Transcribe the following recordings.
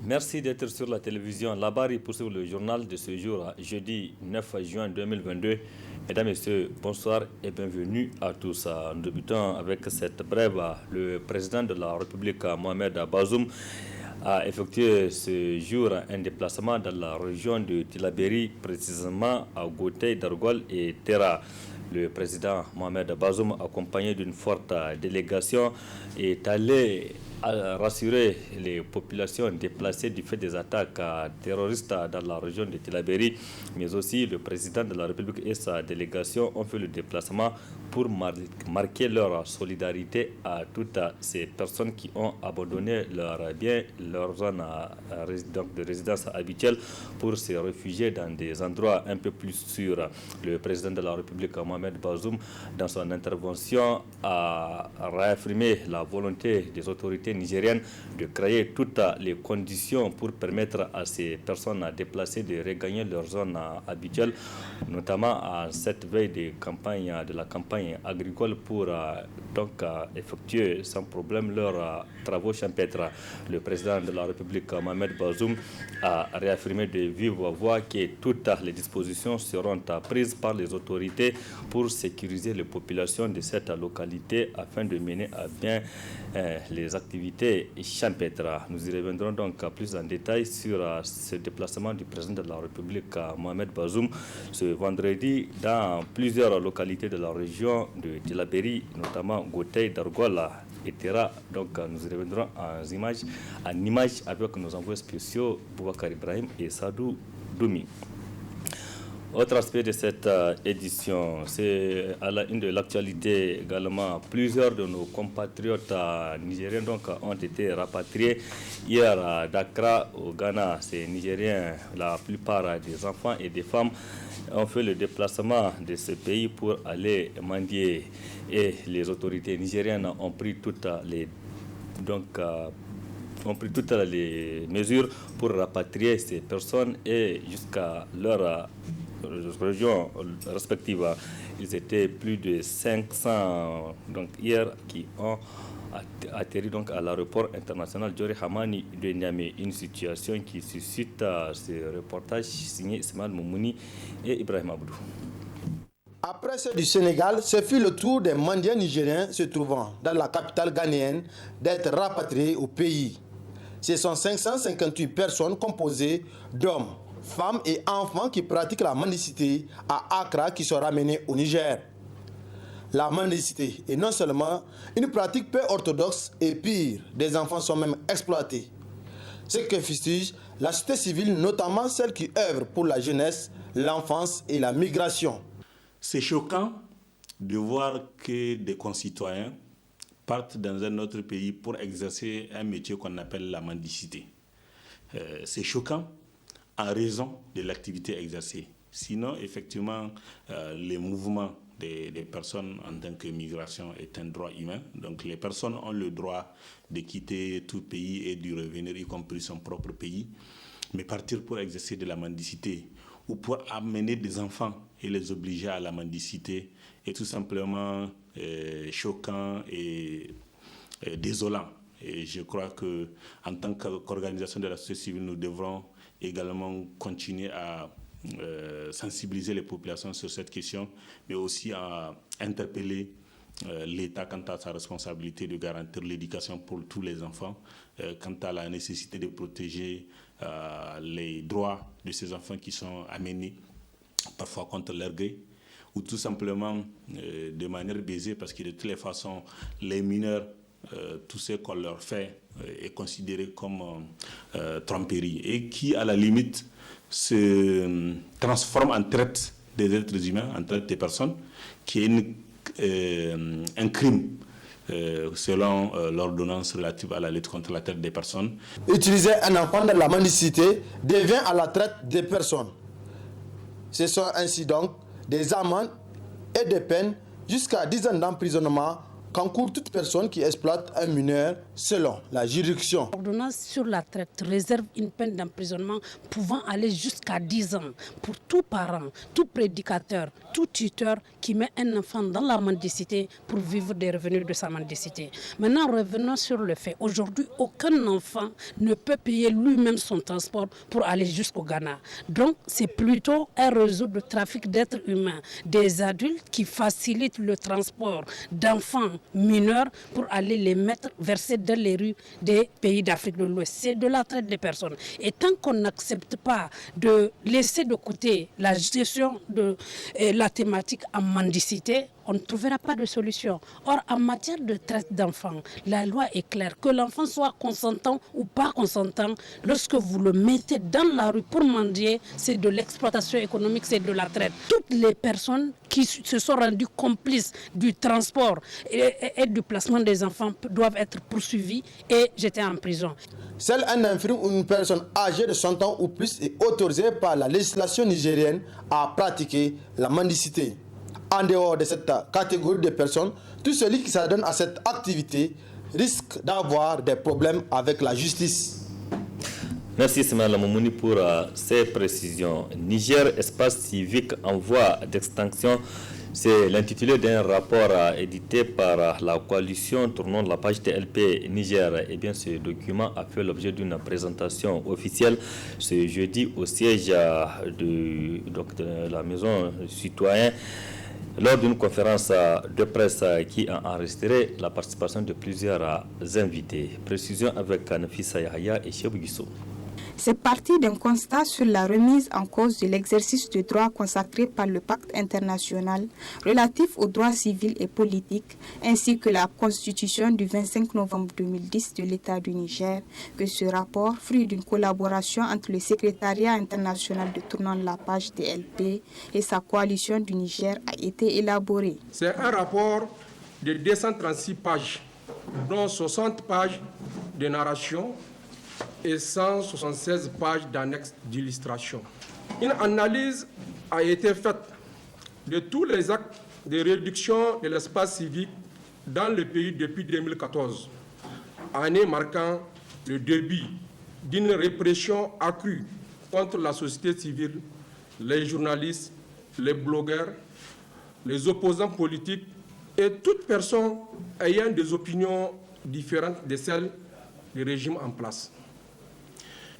Merci d'être sur la télévision. Labari poursuit le journal de ce jour, jeudi 9 juin 2022. Mesdames, Messieurs, bonsoir et bienvenue à tous. Nous débutons avec cette brève. Le président de la République, Mohamed Bazoum, a effectué ce jour un déplacement dans la région de Tillabéri, précisément à Gotei, Dargol et Terra. Le président Mohamed Bazoum, accompagné d'une forte délégation, est allé rassurer les populations déplacées du fait des attaques terroristes dans la région de Tillabéri, mais aussi le président de la République et sa délégation ont fait le déplacement pour marquer leur solidarité à toutes ces personnes qui ont abandonné leurs biens, leur zone de résidence habituelle pour se réfugier dans des endroits un peu plus sûrs. Le président de la République, Mohamed Bazoum, dans son intervention, a réaffirmé la volonté des autorités nigériennes de créer toutes les conditions pour permettre à ces personnes déplacées de regagner leur zone habituelle, notamment à cette veille de la campagne agricole pour effectuer sans problème leurs travaux champêtres. Le président de la République, Mohamed Bazoum, a réaffirmé de vive voix que toutes les dispositions seront prises par les autorités pour sécuriser les populations de cette localité afin de mener à bien les activités champêtres. Nous y reviendrons donc plus en détail sur ce déplacement du président de la République, Mohamed Bazoum, ce vendredi dans plusieurs localités de la région de Tillabéri, notamment Gotei, Dargola et Terra. Donc nous y reviendrons en images avec nos envoyés spéciaux Boubacar Ibrahim et Sadou Doumi. Autre aspect de cette édition, c'est à la une de l'actualité également. Plusieurs de nos compatriotes nigériens ont été rapatriés hier à Dakar, au Ghana. Ces Nigériens, la plupart des enfants et des femmes, ont fait le déplacement de ce pays pour aller mendier. Et les autorités nigériennes ont pris toutes les mesures pour rapatrier ces personnes et jusqu'à leur régions respectives. Ils étaient plus de 500 hier qui ont atterri à l'aéroport international Diori Hamani de Niamey. Une situation qui suscite ce reportage signé Ismaël Moumouni et Ibrahim Abdou. Après ceux du Sénégal, ce fut le tour des mendiants nigériens se trouvant dans la capitale ghanéenne d'être rapatriés au pays. Ce sont 558 personnes composées d'hommes, femmes et enfants qui pratiquent la mendicité à Accra qui sont ramenés au Niger. La mendicité est non seulement une pratique peu orthodoxe et pire, des enfants sont même exploités. Ce que fustige la société civile, notamment celle qui œuvre pour la jeunesse, l'enfance et la migration. C'est choquant de voir que des concitoyens partent dans un autre pays pour exercer un métier qu'on appelle la mendicité. C'est choquant en raison de l'activité exercée. Sinon, effectivement, les mouvements des personnes en tant que migration est un droit humain. Donc, les personnes ont le droit de quitter tout pays et de revenir, y compris son propre pays. Mais partir pour exercer de la mendicité ou pour amener des enfants et les obliger à la mendicité est tout simplement choquant et désolant. Et je crois qu'en tant qu'organisation de la société civile, nous devrons également continuer à sensibiliser les populations sur cette question, mais aussi à interpeller l'État quant à sa responsabilité de garantir l'éducation pour tous les enfants, quant à la nécessité de protéger les droits de ces enfants qui sont amenés parfois contre leur gré, ou tout simplement de manière biaisée, parce que de toutes les façons, les mineurs, tout ce qu'on leur fait est considéré comme tromperie et qui, à la limite, se transforme en traite des êtres humains, en traite des personnes, qui est un crime selon l'ordonnance relative à la lutte contre la traite des personnes. Utiliser un enfant dans la mendicité devient à la traite des personnes. Ce sont ainsi donc des amendes et des peines jusqu'à 10 ans d'emprisonnement qu'encourt toute personne qui exploite un mineur Selon la juridiction, l'ordonnance sur la traite réserve une peine d'emprisonnement pouvant aller jusqu'à 10 ans pour tout parent, tout prédicateur, tout tuteur qui met un enfant dans la mendicité pour vivre des revenus de sa mendicité. Maintenant, revenons sur le fait. Aujourd'hui, aucun enfant ne peut payer lui-même son transport pour aller jusqu'au Ghana. Donc, c'est plutôt un réseau de trafic d'êtres humains, des adultes qui facilitent le transport d'enfants mineurs pour aller les mettre verser dans les rues des pays d'Afrique de l'Ouest. C'est de la traite des personnes. Et tant qu'on n'accepte pas de laisser de côté la gestion de la thématique en mendicité, on ne trouvera pas de solution. Or, en matière de traite d'enfants, la loi est claire. Que l'enfant soit consentant ou pas consentant, lorsque vous le mettez dans la rue pour mendier, c'est de l'exploitation économique, c'est de la traite. Toutes les personnes qui se sont rendues complices du transport et du placement des enfants doivent être poursuivies et jetés en prison. Seul un infirme ou une personne âgée de 100 ans ou plus est autorisé par la législation nigérienne à pratiquer la mendicité. En dehors de cette catégorie de personnes, tout celui qui s'adonne à cette activité risque d'avoir des problèmes avec la justice. Merci Ismaël Moumouni pour ces précisions. Niger, espace civique en voie d'extinction, c'est l'intitulé d'un rapport édité par la coalition tournant de la page TLP Niger. Eh bien, ce document a fait l'objet d'une présentation officielle ce jeudi au siège de la maison citoyenne, lors d'une conférence de presse qui a enregistré la participation de plusieurs invités. Précision avec Nafisa Yahya et Chebou Guissou. C'est parti d'un constat sur la remise en cause de l'exercice de droits consacrés par le pacte international relatif aux droits civils et politiques, ainsi que la constitution du 25 novembre 2010 de l'État du Niger, que ce rapport, fruit d'une collaboration entre le secrétariat international de tournant de la page TLP et sa coalition du Niger, a été élaboré. C'est un rapport de 236 pages, dont 60 pages de narration et 176 pages d'annexes d'illustration. Une analyse a été faite de tous les actes de réduction de l'espace civique dans le pays depuis 2014, année marquant le début d'une répression accrue contre la société civile, les journalistes, les blogueurs, les opposants politiques et toute personne ayant des opinions différentes de celles du régime en place.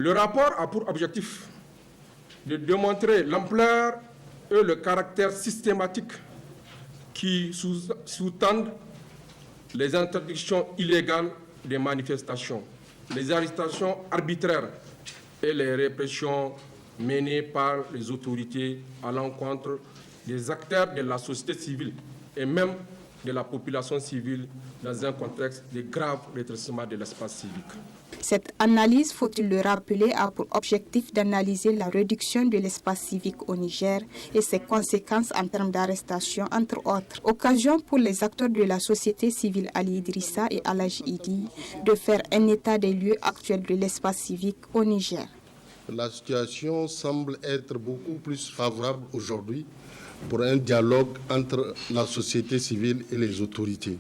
Le rapport a pour objectif de démontrer l'ampleur et le caractère systématique qui sous-tendent les interdictions illégales des manifestations, les arrestations arbitraires et les répressions menées par les autorités à l'encontre des acteurs de la société civile et même de la population civile dans un contexte de grave rétrécissement de l'espace civique. Cette analyse, faut-il le rappeler, a pour objectif d'analyser la réduction de l'espace civique au Niger et ses conséquences en termes d'arrestation, entre autres. Occasion pour les acteurs de la société civile Ali Idrissa et Alaj Idi de faire un état des lieux actuel de l'espace civique au Niger. La situation semble être beaucoup plus favorable aujourd'hui pour un dialogue entre la société civile et les autorités.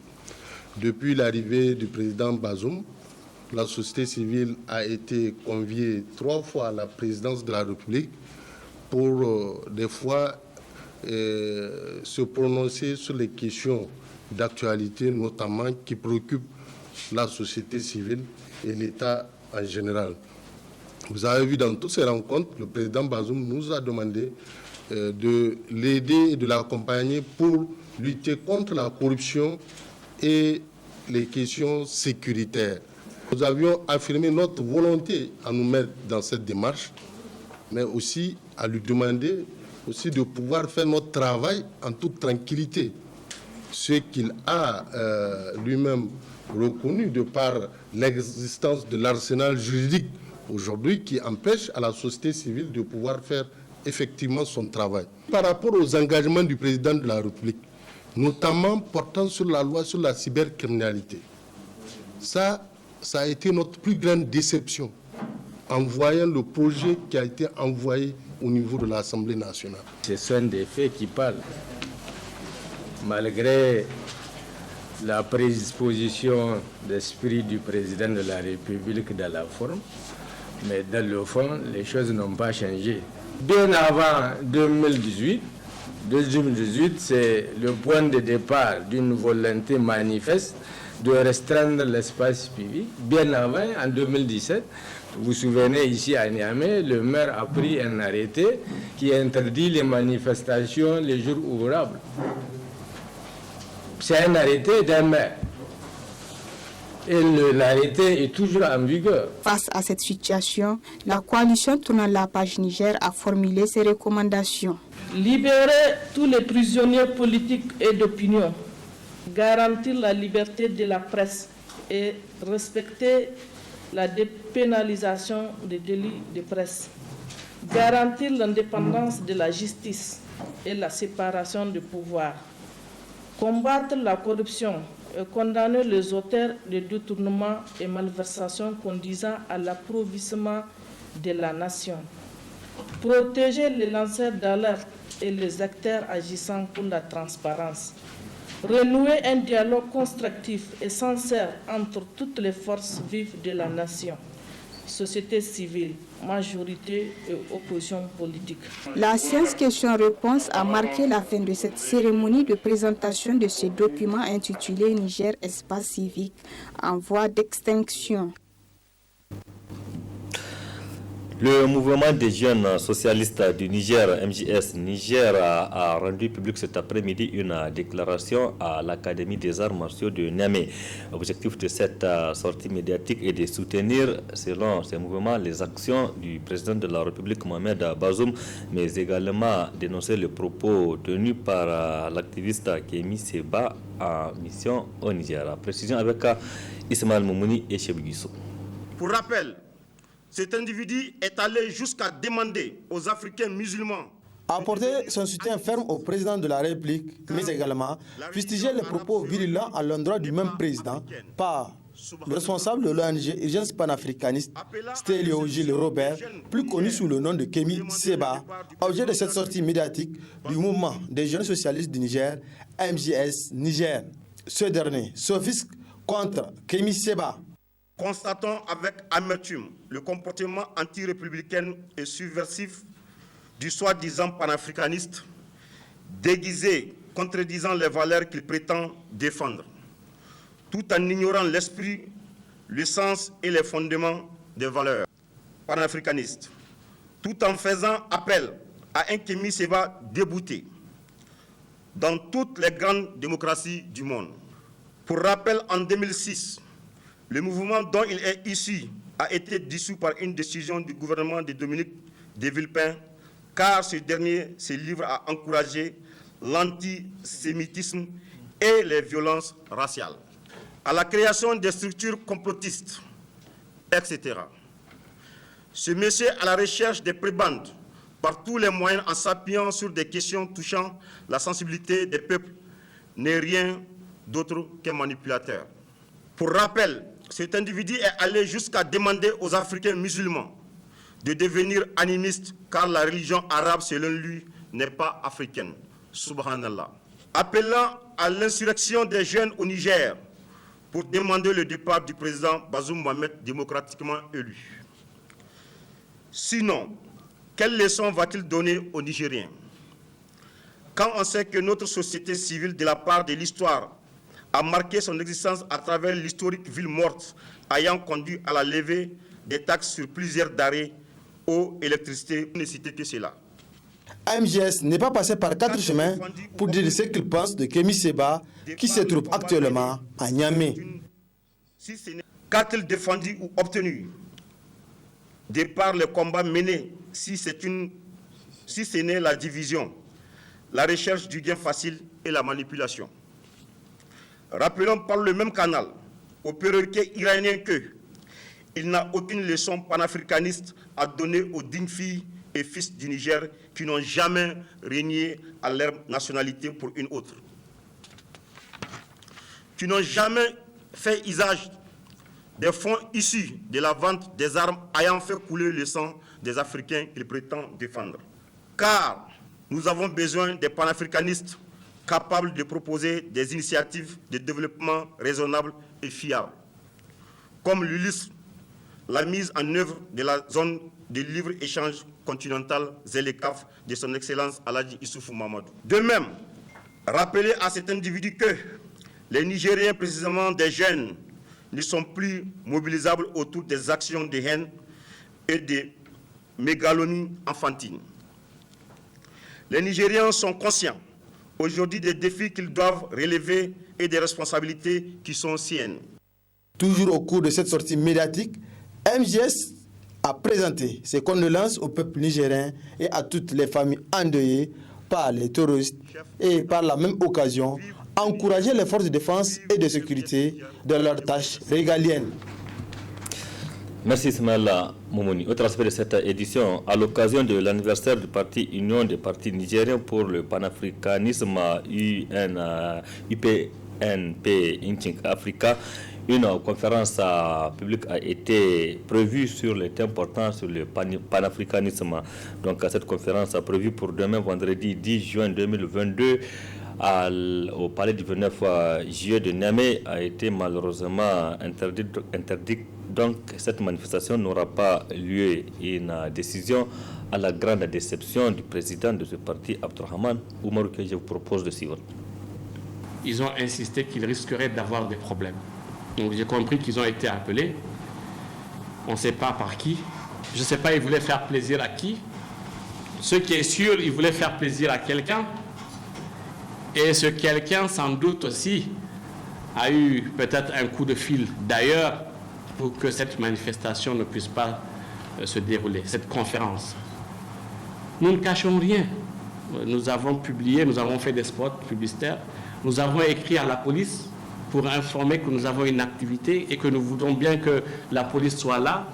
Depuis l'arrivée du président Bazoum, la société civile a été conviée 3 fois à la présidence de la République pour des fois se prononcer sur les questions d'actualité, notamment qui préoccupent la société civile et l'État en général. Vous avez vu dans toutes ces rencontres, le président Bazoum nous a demandé de l'aider et de l'accompagner pour lutter contre la corruption et les questions sécuritaires. Nous avions affirmé notre volonté à nous mettre dans cette démarche, mais aussi à lui demander aussi de pouvoir faire notre travail en toute tranquillité. Ce qu'il a lui-même reconnu de par l'existence de l'arsenal juridique aujourd'hui qui empêche à la société civile de pouvoir faire effectivement son travail. Par rapport aux engagements du président de la République, notamment portant sur la loi sur la cybercriminalité, ça a été notre plus grande déception en voyant le projet qui a été envoyé au niveau de l'Assemblée nationale. Ce sont des faits qui parlent. Malgré la prédisposition d'esprit du président de la République dans la forme, mais dans le fond, les choses n'ont pas changé. Bien avant 2018, c'est le point de départ d'une volonté manifeste de restreindre l'espace public. Bien avant, en 2017, vous vous souvenez, ici à Niamey, le maire a pris un arrêté qui interdit les manifestations les jours ouvrables. C'est un arrêté d'un maire. Et l'arrêté est toujours en vigueur. Face à cette situation, la coalition tournant la page Niger a formulé ses recommandations. Libérer tous les prisonniers politiques et d'opinion, garantir la liberté de la presse et respecter la dépénalisation des délits de presse, garantir l'indépendance de la justice et la séparation des pouvoirs, combattre la corruption et condamner les auteurs de détournements et malversations conduisant à l'appauvrissement de la nation, protéger les lanceurs d'alerte et les acteurs agissant pour la transparence, renouer un dialogue constructif et sincère entre toutes les forces vives de la nation, société civile, majorité et opposition politique. La séance questions-réponses a marqué la fin de cette cérémonie de présentation de ce document intitulé Niger Espace civique en voie d'extinction. Le mouvement des jeunes socialistes du Niger, MJS Niger, a rendu public cet après-midi une déclaration à l'Académie des arts martiaux de Niamey. L'objectif de cette sortie médiatique est de soutenir, selon ces mouvements, les actions du président de la République, Mohamed Bazoum, mais également dénoncer les propos tenus par l'activiste Kémi Seba en mission au Niger. Précision avec Ismaël Moumouni et Chebguissou. Pour rappel, cet individu est allé jusqu'à demander aux Africains musulmans apporter son soutien ferme au président de la République, mais également fustiger les propos virulents à l'endroit du même président par le responsable de l'ONG Urgence panafricaniste, Stélio Gilles Robert, plus connu sous le nom de Kémi Seba, objet de cette sortie médiatique du mouvement des jeunes socialistes du Niger, MJS Niger. Ce dernier s'offusque contre Kémi Seba. Constatons avec amertume le comportement anti-républicain et subversif du soi-disant panafricaniste, déguisé, contredisant les valeurs qu'il prétend défendre, tout en ignorant l'esprit, le sens et les fondements des valeurs panafricanistes, tout en faisant appel à un Kémi Seba débouté dans toutes les grandes démocraties du monde. Pour rappel, en 2006, le mouvement dont il est issu a été dissous par une décision du gouvernement de Dominique de Villepin, car ce dernier se livre à encourager l'antisémitisme et les violences raciales, à la création des structures complotistes, etc. Ce monsieur à la recherche des prébendes par tous les moyens en s'appuyant sur des questions touchant la sensibilité des peuples n'est rien d'autre qu'un manipulateur. Pour rappel, cet individu est allé jusqu'à demander aux Africains musulmans de devenir animistes, car la religion arabe, selon lui, n'est pas africaine. Subhanallah. Appelant à l'insurrection des jeunes au Niger pour demander le départ du président Bazoum Mohamed démocratiquement élu. Sinon, quelle leçon va-t-il donner aux Nigériens? Quand on sait que notre société civile, de la part de l'histoire, a marqué son existence à travers l'historique ville morte ayant conduit à la levée des taxes sur plusieurs denrées, eau, électricité, pour ne citer que cela. MJS n'est pas passé par 4 chemins pour dire ce qu'il pense de Kémi Seba qui se trouve actuellement à Niamey. Qu'a-t-il défendu ou obtenu de par le combat mené, si ce n'est la division, la recherche du gain facile et la manipulation? Rappelons par le même canal au perroquet iranien qu'il n'a aucune leçon panafricaniste à donner aux dignes filles et fils du Niger qui n'ont jamais régné à leur nationalité pour une autre, qui n'ont jamais fait usage des fonds issus de la vente des armes ayant fait couler le sang des Africains qu'ils prétendent défendre. Car nous avons besoin des panafricanistes capable de proposer des initiatives de développement raisonnables et fiables, comme l'illustre la mise en œuvre de la zone de libre-échange continentale ZLECAf de son Excellence Aladji Issoufou Mamadou. De même, rappeler à cet individu que les Nigériens, précisément des jeunes, ne sont plus mobilisables autour des actions de haine et de mégalomanie enfantine. Les Nigériens sont conscients aujourd'hui des défis qu'ils doivent relever et des responsabilités qui sont siennes. Toujours au cours de cette sortie médiatique, MJS a présenté ses condoléances au peuple nigérien et à toutes les familles endeuillées par les terroristes et par la même occasion encourager les forces de défense et de sécurité dans leurs tâches régaliennes. Merci Ismaël Moumouni. Autre aspect de cette édition, à l'occasion de l'anniversaire du parti Union des partis nigériens pour le panafricanisme UPNP Inchink Africa, une conférence publique a été prévue sur les thèmes portant sur le panafricanisme. Donc cette conférence a prévue pour demain vendredi 10 juin 2022 au palais du 29 juillet de Niamey a été malheureusement interdite. Donc cette manifestation n'aura pas lieu. Une décision à la grande déception du président de ce parti, Abdourahmane Oumarou, que je vous propose de suivre. Ils ont insisté qu'ils risqueraient d'avoir des problèmes. Donc j'ai compris qu'ils ont été appelés. On ne sait pas par qui. Je ne sais pas, ils voulaient faire plaisir à qui. Ce qui est sûr, ils voulaient faire plaisir à quelqu'un. Et ce quelqu'un, sans doute aussi, a eu peut-être un coup de fil d'ailleurs pour que cette manifestation ne puisse pas se dérouler, cette conférence. Nous ne cachons rien. Nous avons publié, nous avons fait des spots publicitaires. Nous avons écrit à la police pour informer que nous avons une activité et que nous voudrons bien que la police soit là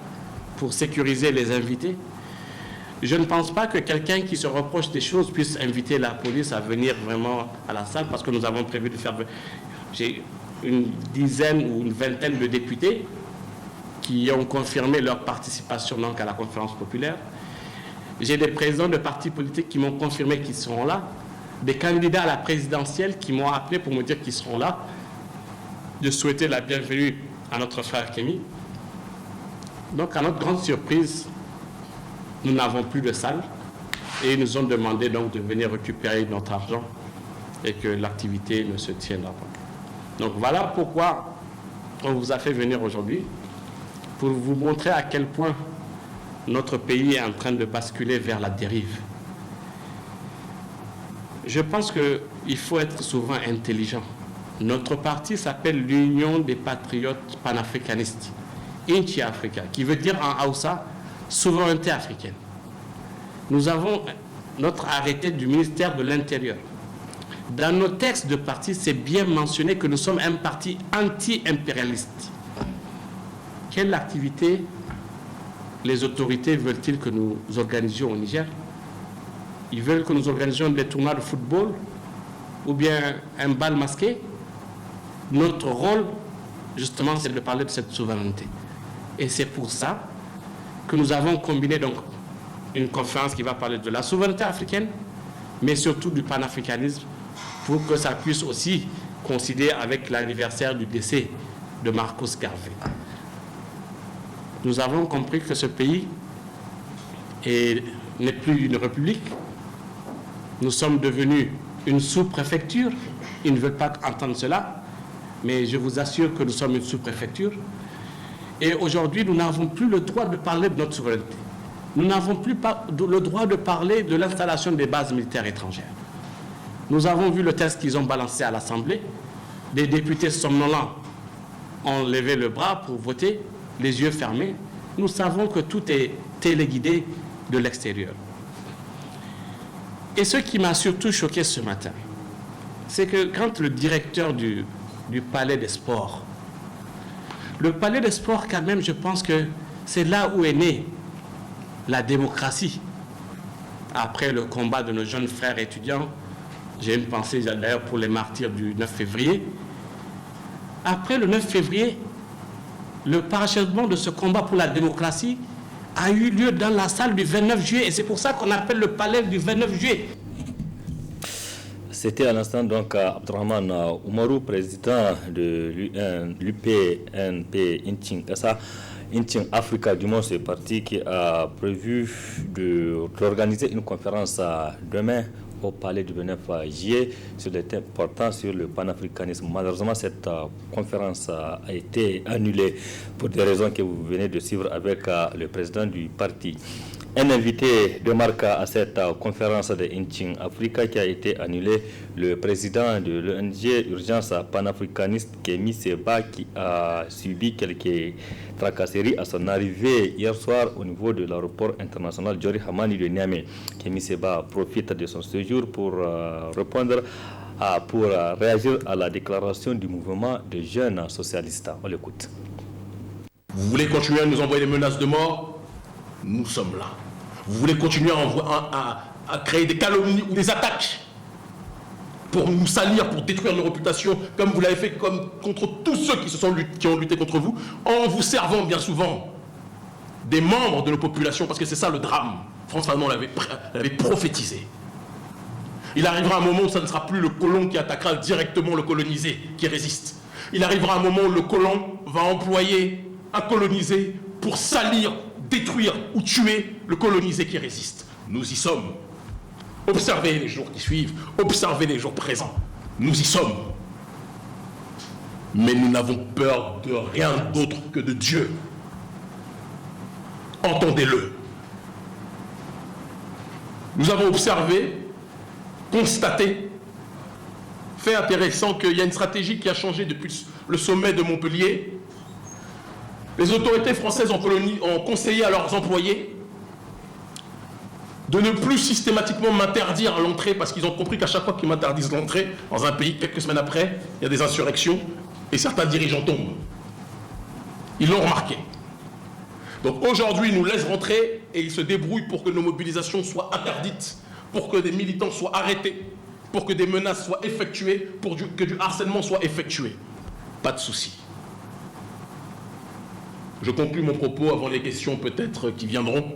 pour sécuriser les invités. Je ne pense pas que quelqu'un qui se reproche des choses puisse inviter la police à venir vraiment à la salle parce que nous avons prévu de faire... J'ai une dizaine ou une vingtaine de députés qui ont confirmé leur participation donc à la conférence populaire. J'ai des présidents de partis politiques qui m'ont confirmé qu'ils seront là, des candidats à la présidentielle qui m'ont appelé pour me dire qu'ils seront là, de souhaiter la bienvenue à notre frère Kémy. Donc, à notre grande surprise, nous n'avons plus de salle et ils nous ont demandé donc de venir récupérer notre argent et que l'activité ne se tiendra pas. Donc, voilà pourquoi on vous a fait venir aujourd'hui, pour vous montrer à quel point notre pays est en train de basculer vers la dérive. Je pense qu'il faut être souvent intelligent. Notre parti s'appelle l'Union des patriotes panafricanistes, Inchi Africa, qui veut dire en Hausa, souveraineté africaine. Nous avons notre arrêté du ministère de l'Intérieur. Dans nos textes de parti, c'est bien mentionné que nous sommes un parti anti-impérialiste. Quelle activité les autorités veulent-ils que nous organisions au Niger? Ils veulent que nous organisions des tournois de football ou bien un bal masqué? Notre rôle, justement, c'est de parler de cette souveraineté. Et c'est pour ça que nous avons combiné donc une conférence qui va parler de la souveraineté africaine, mais surtout du panafricanisme, pour que ça puisse aussi coïncider avec l'anniversaire du décès de Marcus Garvey. Nous avons compris que ce pays n'est plus une république. Nous sommes devenus une sous-préfecture. Ils ne veulent pas entendre cela, mais je vous assure que nous sommes une sous-préfecture. Et aujourd'hui, nous n'avons plus le droit de parler de notre souveraineté. Nous n'avons plus le droit de parler de l'installation des bases militaires étrangères. Nous avons vu le texte qu'ils ont balancé à l'Assemblée. Des députés somnolents ont levé le bras pour voter, les yeux fermés. Nous savons que tout est téléguidé de l'extérieur. Et ce qui m'a surtout choqué ce matin, c'est que quand le directeur du Palais des Sports, le Palais des Sports quand même, je pense que c'est là où est née la démocratie. Après le combat de nos jeunes frères étudiants, j'ai une pensée d'ailleurs pour les martyrs du 9 février. Après le 9 février, le parachèvement de ce combat pour la démocratie a eu lieu dans la salle du 29 juillet. Et c'est pour ça qu'on appelle le palais du 29 juillet. C'était à l'instant donc Abdurrahman Oumarou, président de l'UPNP Inching Africa, du moins ce parti qui a prévu d'organiser une conférence demain au palais du 29 juillet sur des thèmes portant sur le panafricanisme. Malheureusement, cette conférence a été annulée pour des raisons que vous venez de suivre avec le président du parti. Un invité de marque à cette conférence de Inching Africa qui a été annulée, le président de l'ONG Urgence panafricaniste Kémy Séba, qui a subi quelques tracasseries à son arrivée hier soir au niveau de l'aéroport international Diori Hamani de Niamey. Kémy Séba profite de son séjour pour réagir à la déclaration du mouvement des jeunes socialistes. On l'écoute. Vous voulez continuer à nous envoyer des menaces de mort? Nous sommes là. Vous voulez continuer à créer des calomnies ou des attaques pour nous salir, pour détruire nos réputations, comme vous l'avez fait contre tous ceux qui ont lutté contre vous, en vous servant bien souvent des membres de nos populations, parce que c'est ça le drame. François Fanon l'avait prophétisé. Il arrivera un moment où ça ne sera plus le colon qui attaquera directement le colonisé qui résiste. Il arrivera un moment où le colon va employer un colonisé pour salir, détruire ou tuer le colonisé qui résiste. Nous y sommes. Observez les jours qui suivent, observez les jours présents. Nous y sommes. Mais nous n'avons peur de rien d'autre que de Dieu. Entendez-le. Nous avons observé, constaté, fait intéressant qu'il y a une stratégie qui a changé depuis le sommet de Montpellier. Les autorités françaises ont conseillé à leurs employés de ne plus systématiquement m'interdire l'entrée, parce qu'ils ont compris qu'à chaque fois qu'ils m'interdisent l'entrée dans un pays, quelques semaines après, il y a des insurrections et certains dirigeants tombent. Ils l'ont remarqué. Donc aujourd'hui, ils nous laissent rentrer et ils se débrouillent pour que nos mobilisations soient interdites, pour que des militants soient arrêtés, pour que des menaces soient effectuées, pour que du harcèlement soit effectué. Pas de souci. Je conclus mon propos avant les questions peut-être qui viendront,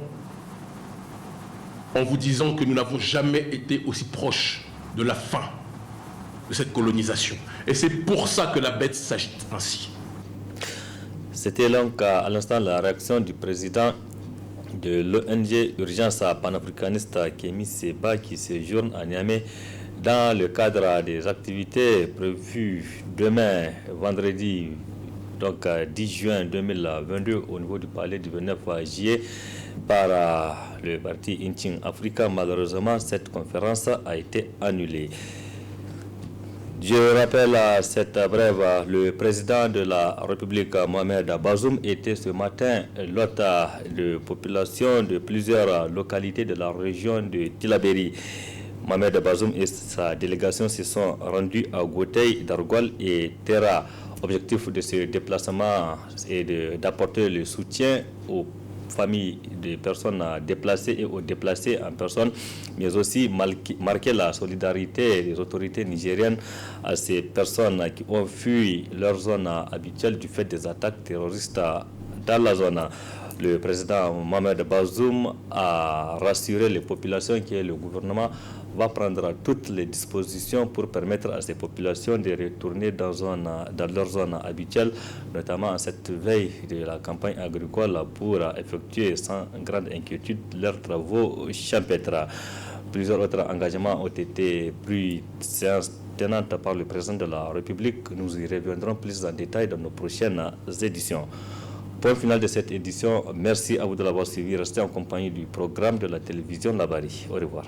en vous disant que nous n'avons jamais été aussi proches de la fin de cette colonisation. Et c'est pour ça que la bête s'agite ainsi. C'était donc à l'instant la réaction du président de l'ONG Urgence panafricaniste Kémy Séba qui séjourne à Niamey dans le cadre des activités prévues demain, vendredi, donc 10 juin 2022, au niveau du palais du 29 juillet, par le parti Inching Africa. Malheureusement, cette conférence a été annulée. Je rappelle à cette brève, le président de la République, Mohamed Bazoum, était ce matin l'hôte de population de plusieurs localités de la région de Tillabéri. Mohamed Bazoum et sa délégation se sont rendus à Gotei, Dargol et Terra. Objectif de ce déplacement est d'apporter le soutien aux familles des personnes déplacées et aux déplacés en personne, mais aussi marquer la solidarité des autorités nigériennes à ces personnes qui ont fui leur zone habituelle du fait des attaques terroristes dans la zone. Le président Mohamed Bazoum a rassuré les populations que le gouvernement va prendre toutes les dispositions pour permettre à ces populations de retourner dans leur zone habituelle, notamment en cette veille de la campagne agricole, pour effectuer sans grande inquiétude leurs travaux champêtres. Plusieurs autres engagements ont été pris séance tenante par le président de la République. Nous y reviendrons plus en détail dans nos prochaines éditions. Point final de cette édition. Merci à vous de l'avoir suivi. Restez en compagnie du programme de la télévision Labari. Au revoir.